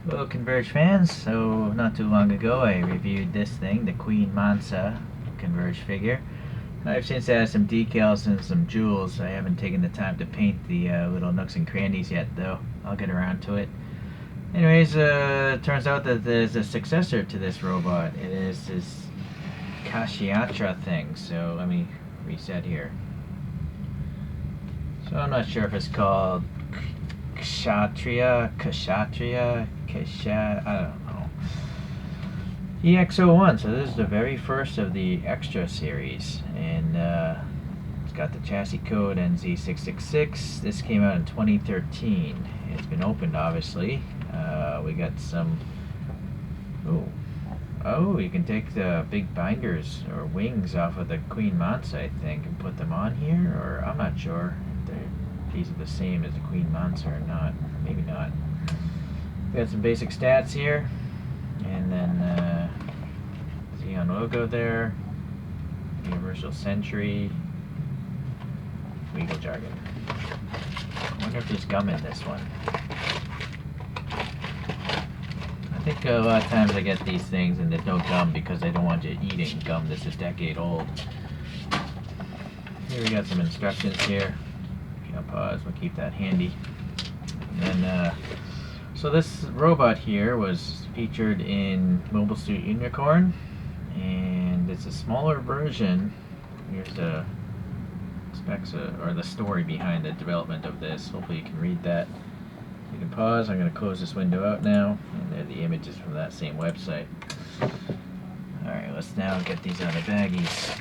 Hello Converge fans, so not too long ago I reviewed this thing, the Queen Mansa Converge figure. I've since added some decals and some jewels. I haven't taken the time to paint the little nooks and crannies yet though. I'll get around to it. Anyways, turns out that there's a successor to this robot. It is this Kshatriya thing, so let me reset here. So I'm not sure if it's called Kshatriya, I don't know. EX01, so this is the very first of the extra series, and it's got the chassis code NZ666. This came out in 2013. It's been opened, obviously. We got some. Oh, you can take the big binders or wings off of the Queen Mansa, I think, and put them on here, or I'm not sure if these are the same as the Queen Mansa or not. Maybe not. We got some basic stats here, and then Xeon logo there, Universal Century, legal jargon. I wonder if there's gum in this one. I think a lot of times I get these things and there's no gum because I don't want you eating gum that's a decade old. Here we got some instructions here. If you pause, we'll keep that handy. And then, so this robot here was featured in Mobile Suit Unicorn, and it's a smaller version. Here's the specs or the story behind the development of this. Hopefully you can read that. You can pause. I'm going to close this window out now, and there are the images from that same website. Alright, let's now get these out of baggies.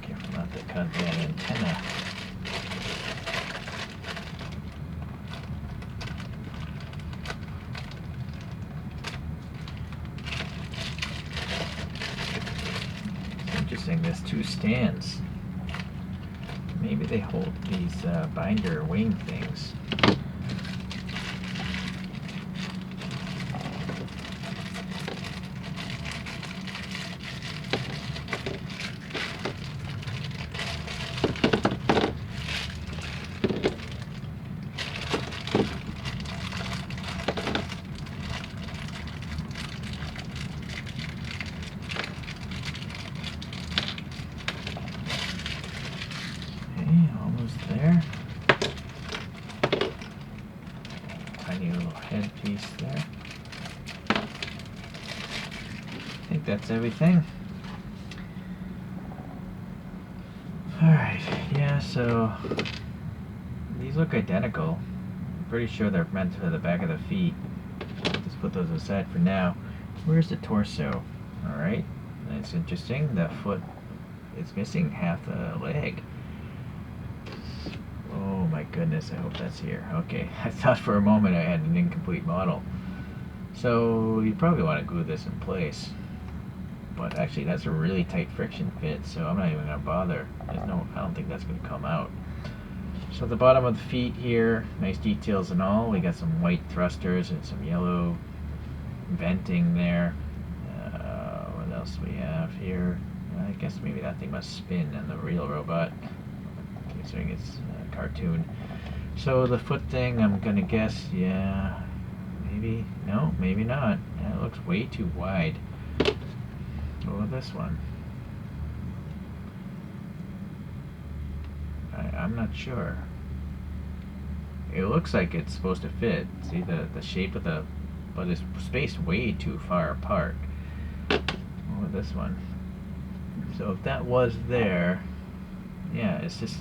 Careful not to cut that antenna. Interesting, there's two stands. Maybe they hold these binder wing things. There. Tiny little headpiece there. I think that's everything. Alright, yeah, so these look identical. I'm pretty sure they're meant for the back of the feet. Let's put those aside for now. Where's the torso? Alright, that's interesting. The foot is missing half the leg. Oh my goodness, I hope that's here. Okay, I thought for a moment I had an incomplete model. So you probably want to glue this in place. But actually that's a really tight friction fit, so I'm not even going to bother. I don't think that's going to come out. So the bottom of the feet here, nice details and all. We got some white thrusters and some yellow venting there. What else we have here? I guess maybe that thing must spin in the real robot, considering it's cartoon. So the foot thing, I'm gonna guess, yeah, maybe, no, maybe not. Yeah, it looks way too wide. What about this one? I'm not sure. It looks like it's supposed to fit. See the shape of the, but it's spaced way too far apart. What about this one? So if that was there, yeah, it's just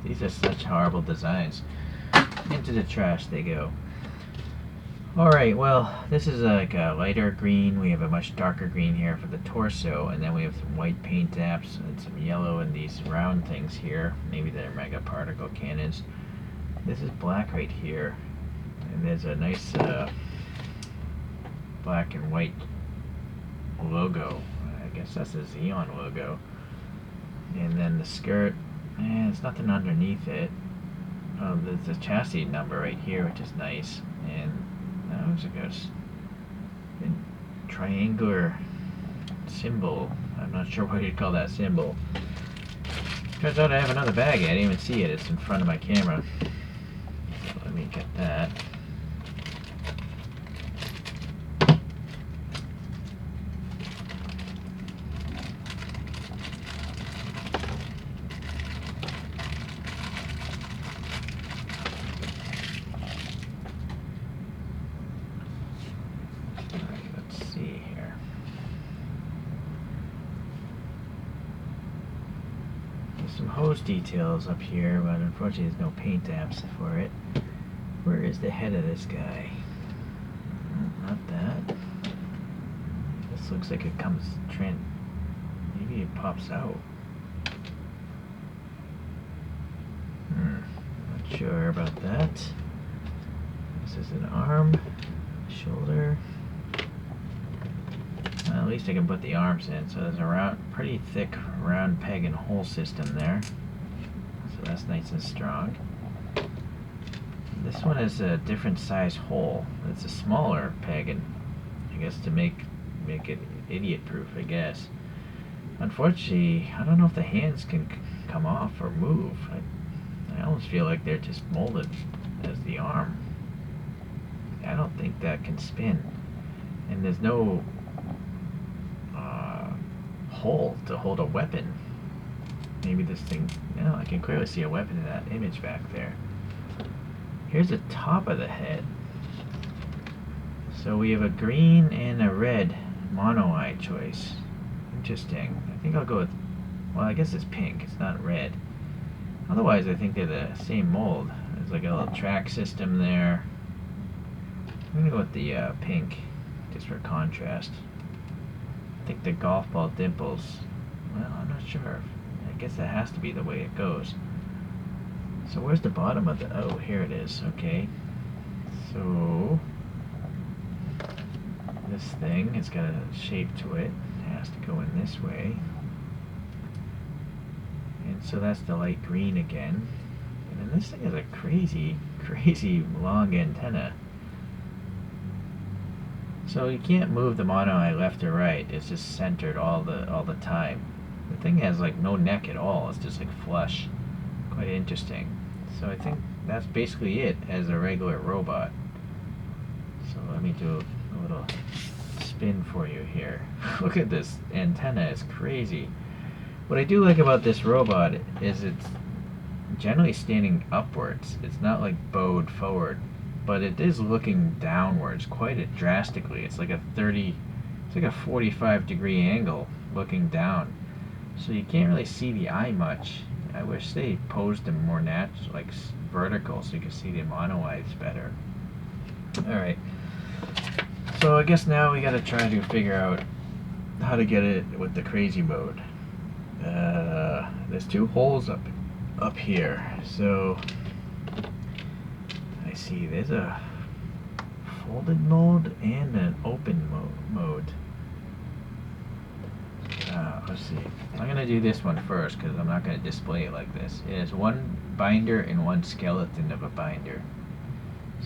these are such horrible designs. Into the trash they go. Alright, well, this is like a lighter green. We have a much darker green here for the torso, and then we have some white paint apps and some yellow in these round things here. Maybe they're mega particle cannons. This is black right here, and there's a nice black and white logo. I guess that's a Xeon logo. And then the skirt, there's nothing underneath it. there's a chassis number right here, which is nice. And that looks like a triangular symbol. I'm not sure what you'd call that symbol. Turns out I have another bag. I didn't even see it. It's in front of my camera. So let me get that. Some hose details up here, but unfortunately there's no paint apps for it. Where is the head of this guy? Not that. This looks like it comes maybe it pops out. Not sure about that. This is an arm, shoulder. Well, at least I can put the arms in. So there's a pretty thick round peg and hole system there. So that's nice and strong. This one is a different size hole. It's a smaller peg, and I guess to make it idiot-proof, I guess. Unfortunately, I don't know if the hands can come off or move. I almost feel like they're just molded as the arm. I don't think that can spin. And there's no hole to hold a weapon. Maybe this thing, no, I can clearly see a weapon in that image back there. Here's the top of the head. So we have a green and a red mono eye choice. Interesting. I think I'll go with, well, I guess it's pink, it's not red. Otherwise I think they're the same mold. There's like a little track system there. I'm gonna go with the pink, just for contrast. I think the golf ball dimples, well, I'm not sure. I guess that has to be the way it goes. So where's the bottom of the, oh, here it is, okay. So, this thing, it's got a shape to it. It has to go in this way. And so that's the light green again. And then this thing has a crazy, crazy long antenna. So you can't move the mono eye left or right. It's just centered all the time. The thing has like no neck at all. It's just like flush. Quite interesting. So I think that's basically it as a regular robot. So let me do a little spin for you here. Look at this antenna. It's crazy. What I do like about this robot is it's generally standing upwards. It's not like bowed forward. But it is looking downwards quite drastically. It's like it's like a 45-degree angle looking down. So you can't really see the eye much. I wish they posed them more natural, like vertical, so you can see the mono eyes better. Alright. So I guess now we gotta try to figure out how to get it with the crazy mode. There's two holes up here. So see, there's a folded mode and an open mode. Let's see. I'm going to do this one first because I'm not going to display it like this. It has one binder and one skeleton of a binder.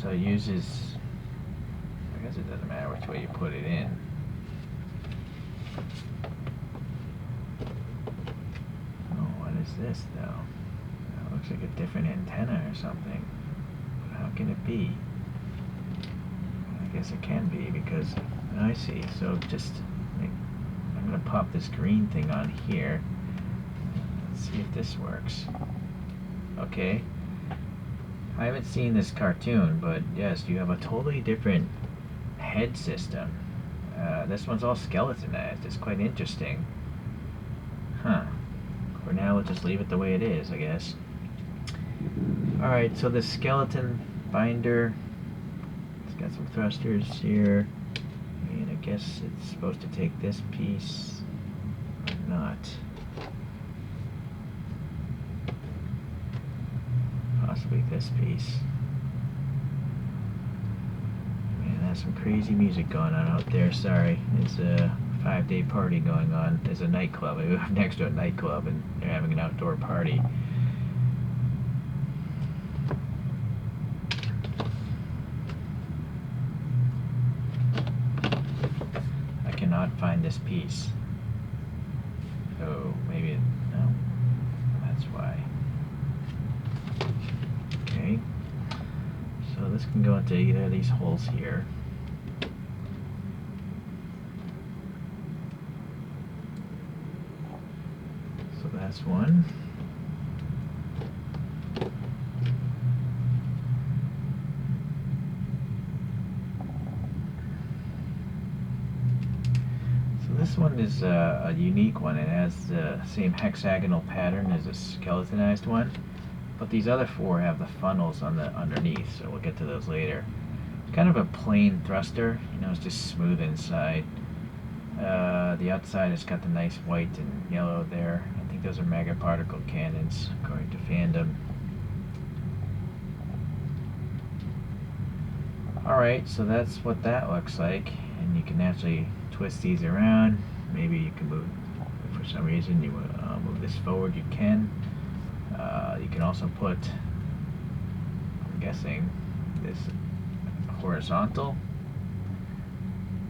So it uses, I guess it doesn't matter which way you put it in. Oh, what is this though? That looks like a different antenna or something. How can it be? I guess it can be because, I see. So just, I'm going to pop this green thing on here. Let's see if this works. Okay. I haven't seen this cartoon, but yes, you have a totally different head system. This one's all skeletonized. It's quite interesting. Huh. For now, we'll just leave it the way it is, I guess. Alright, so the skeleton binder, it's got some thrusters here, and I guess it's supposed to take this piece, or not. Possibly this piece. Man, there's some crazy music going on out there, sorry. It's a 5-day party going on. There's a nightclub. I live next to a nightclub, and they're having an outdoor party. this piece. So maybe, no, that's why. Okay, so this can go into either of these holes here. So that's one. This one is a unique one. It has the same hexagonal pattern as a skeletonized one, but these other four have the funnels on the underneath, so we'll get to those later. It's kind of a plain thruster, you know, it's just smooth inside. The outside has got the nice white and yellow there. I think those are mega particle cannons, according to fandom. Alright, so that's what that looks like, and you can actually twist these around. Maybe you can move, if for some reason you want to move this forward, you can. You can also put, I'm guessing, this horizontal.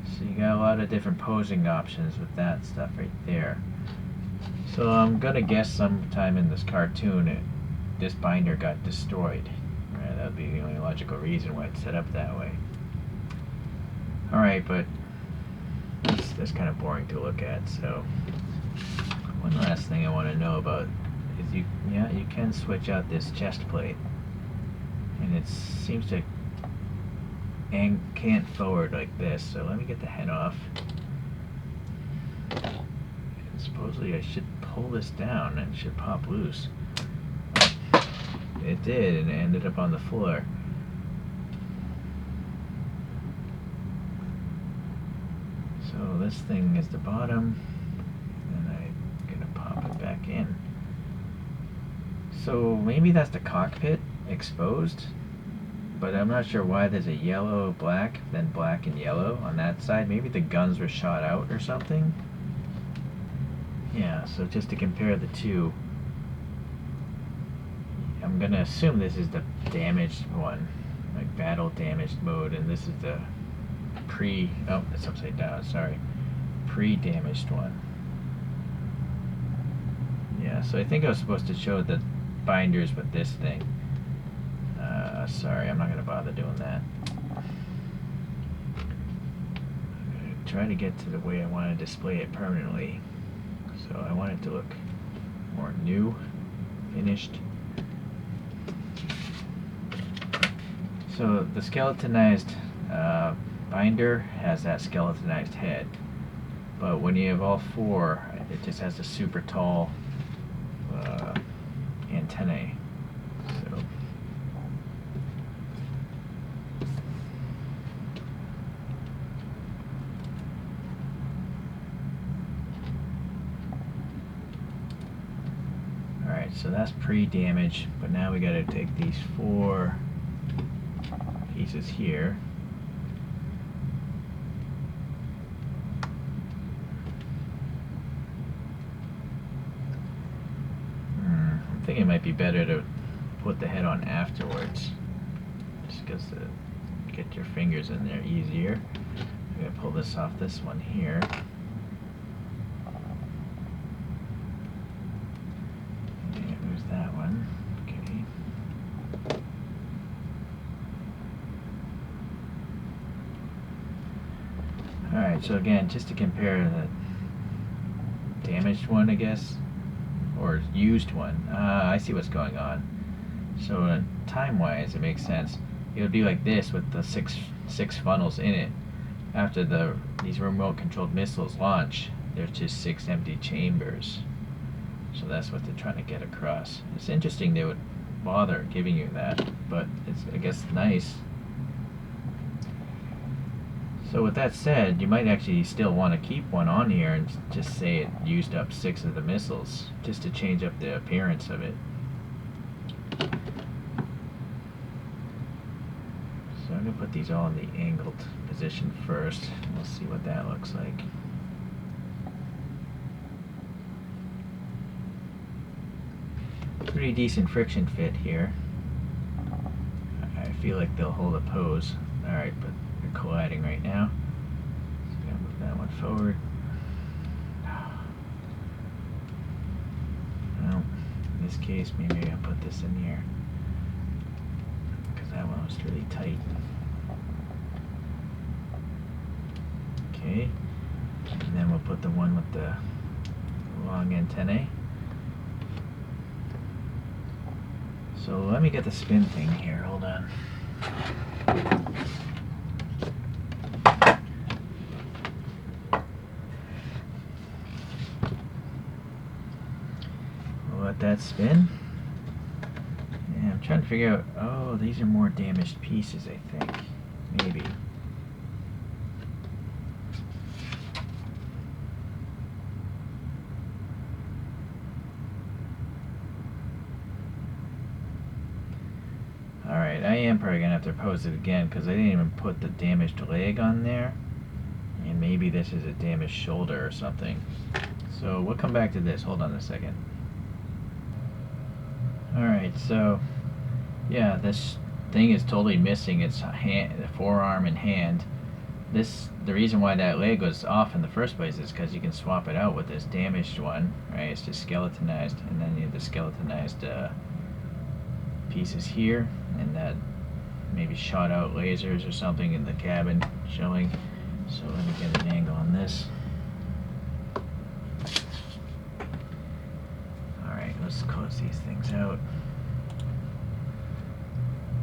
So you got a lot of different posing options with that stuff right there. So I'm gonna guess sometime in this cartoon this binder got destroyed. Right, that would be the only logical reason why it's set up that way. Alright, but that's kind of boring to look at, so one last thing I want to know about is you can switch out this chest plate, and it seems to cant forward like this. So let me get the head off, and supposedly I should pull this down and it should pop loose. It did, and it ended up on the floor. So this thing is the bottom, and I'm gonna pop it back in. So maybe that's the cockpit exposed, but I'm not sure why there's a yellow, black, then black and yellow on that side. Maybe the guns were shot out or something. Yeah, so just to compare the two, I'm gonna assume this is the damaged one, like battle damaged mode, and this is the oh, it's upside down, sorry. Pre-damaged one. Yeah, so I think I was supposed to show the binders with this thing. Sorry, I'm not going to bother doing that. I'm going to try to get to the way I want to display it permanently. So I want it to look more new, finished. So the skeletonized binder has that skeletonized head, but when you have all four, it just has a super tall antennae. So alright, so that's pre-damage, but now we got to take these four pieces here. I think it might be better to put the head on afterwards, just because to get your fingers in there easier. I'm going to pull this off this one here. And there's that one. Okay. Alright, so again, just to compare the damaged one, I guess, or used one. I see what's going on. So time-wise, it makes sense. It would be like this with the six funnels in it. After these remote-controlled missiles launch, there's just 6 empty chambers. So that's what they're trying to get across. It's interesting they would bother giving you that, but it's, I guess, nice. So with that said, you might actually still want to keep one on here and just say it used up 6 of the missiles, just to change up the appearance of it. So I'm going to put these all in the angled position first. We'll see what that looks like. Pretty decent friction fit here. I feel like they'll hold a pose. Alright, but they're colliding right now. So I'm going to move that one forward. this case, maybe I'll put this in here, because that one was really tight. Okay, and then we'll put the one with the long antennae. So let me get the spin thing here, hold on. We'll let that spin. And I'm trying to figure out, oh, these are more damaged pieces, I think. Maybe. Alright, I am probably going to have to pose it again because I didn't even put the damaged leg on there. And maybe this is a damaged shoulder or something. So we'll come back to this. Hold on a second. Alright, so yeah, this thing is totally missing its hand, the forearm and hand. The reason why that leg was off in the first place is because you can swap it out with this damaged one, right? It's just skeletonized, and then you have the skeletonized pieces here, and that maybe shot out lasers or something in the cabin showing. So let me get an angle on this. Alright, let's close these things out.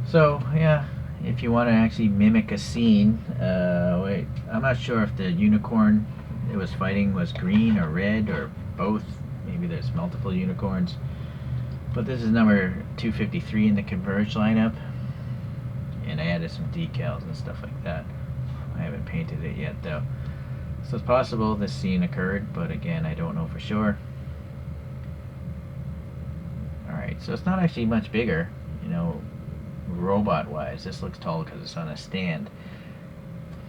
So yeah, if you want to actually mimic a scene, wait, I'm not sure if the unicorn it was fighting was green or red or both. Maybe there's multiple unicorns. But this is number 253 in the Converge lineup, and I added some decals and stuff like that. I haven't painted it yet though. So it's possible this scene occurred, but again, I don't know for sure. Alright, so it's not actually much bigger, you know, robot wise. This looks tall because it's on a stand.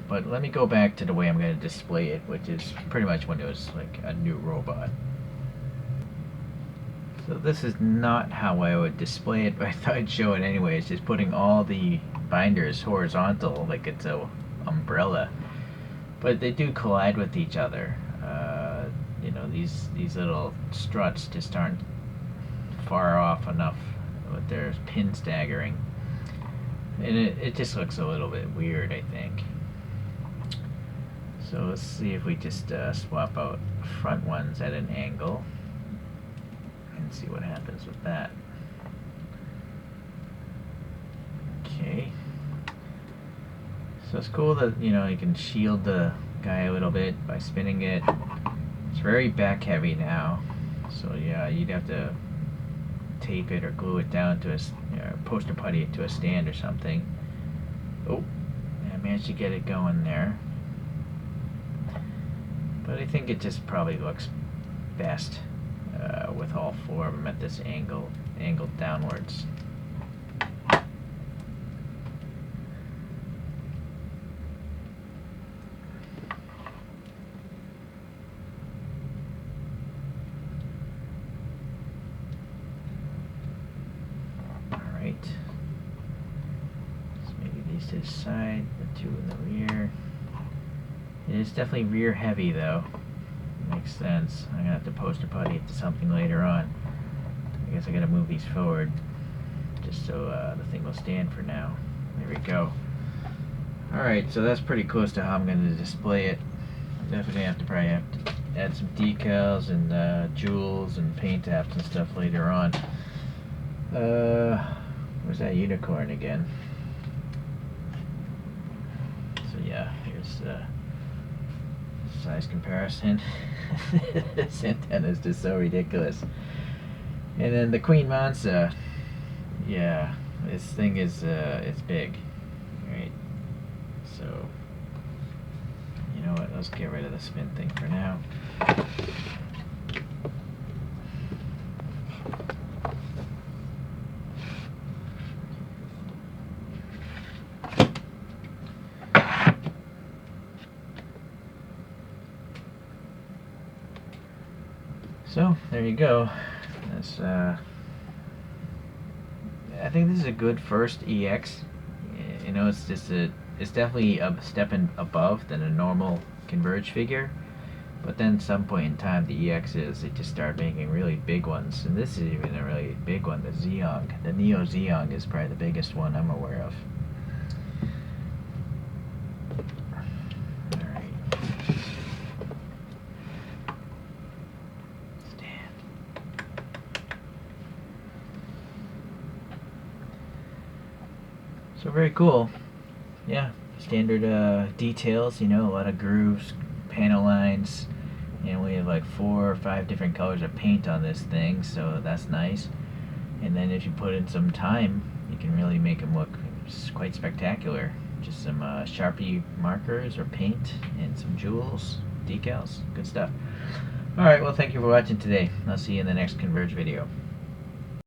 But let me go back to the way I'm going to display it, which is pretty much when it was like a new robot. So this is not how I would display it, but I thought I'd show it anyway. It's just putting all the binders horizontal like it's a umbrella. But they do collide with each other. You know, these little struts just aren't far off enough with their pin staggering. And it just looks a little bit weird, I think. So let's see if we just swap out front ones at an angle and see what happens with that. Okay. So it's cool that, you know, you can shield the guy a little bit by spinning it. It's very back heavy now. So yeah, you'd have to tape it or glue it down to a poster putty it to a stand or something. Oh, I managed to get it going there. But I think it just probably looks best with all four of them at this angle, angled downwards. Alright. So maybe these to the side, the two in the rear. It is definitely rear heavy though. Makes sense. I'm gonna have to poster putty it to something later on. I guess I gotta move these forward just so the thing will stand for now. There we go. Alright, so that's pretty close to how I'm gonna display it. I'm definitely probably have to add some decals and jewels and paint apps and stuff later on. Where's that unicorn again? So yeah, here's size comparison. This antenna is just so ridiculous. And then the Queen Mansa, yeah, this thing is it's big, right? So you know what? Let's get rid of the spin thing for now. So there you go. That's I think this is a good first EX. You know, it's definitely a step above than a normal Converge figure, But then some point in time, the EXs, they just started making really big ones. And this is even a really big one, the Zeong. The Neo Zeong is probably the biggest one I'm aware of. So very cool. Yeah, standard details, you know, a lot of grooves, panel lines, and we have like 4 or 5 different colors of paint on this thing, so that's nice. And then if you put in some time, you can really make them look quite spectacular. Just some Sharpie markers or paint and some jewels, decals, good stuff. Alright, well thank you for watching today. I'll see you in the next Converge video.